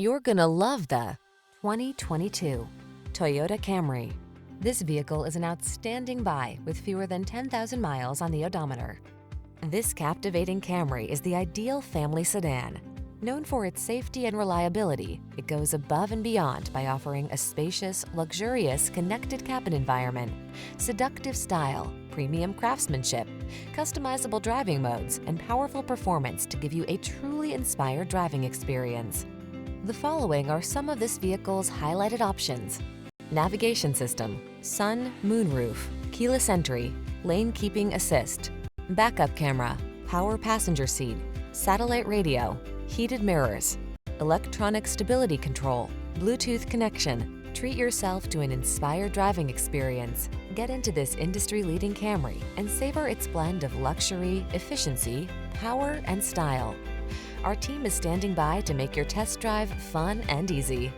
You're gonna love the 2022 Toyota Camry. This vehicle is an outstanding buy with fewer than 10,000 miles on the odometer. This captivating Camry is the ideal family sedan. Known for its safety and reliability, it goes above and beyond by offering a spacious, luxurious, connected cabin environment, seductive style, premium craftsmanship, customizable driving modes, and powerful performance to give you a truly inspired driving experience. The following are some of this vehicle's highlighted options: navigation system, sun, moonroof, keyless entry, lane keeping assist, backup camera, power passenger seat, satellite radio, heated mirrors, electronic stability control, Bluetooth connection. Treat yourself to an inspired driving experience. Get into this industry-leading Camry and savor its blend of luxury, efficiency, power, and style. Our team is standing by to make your test drive fun and easy.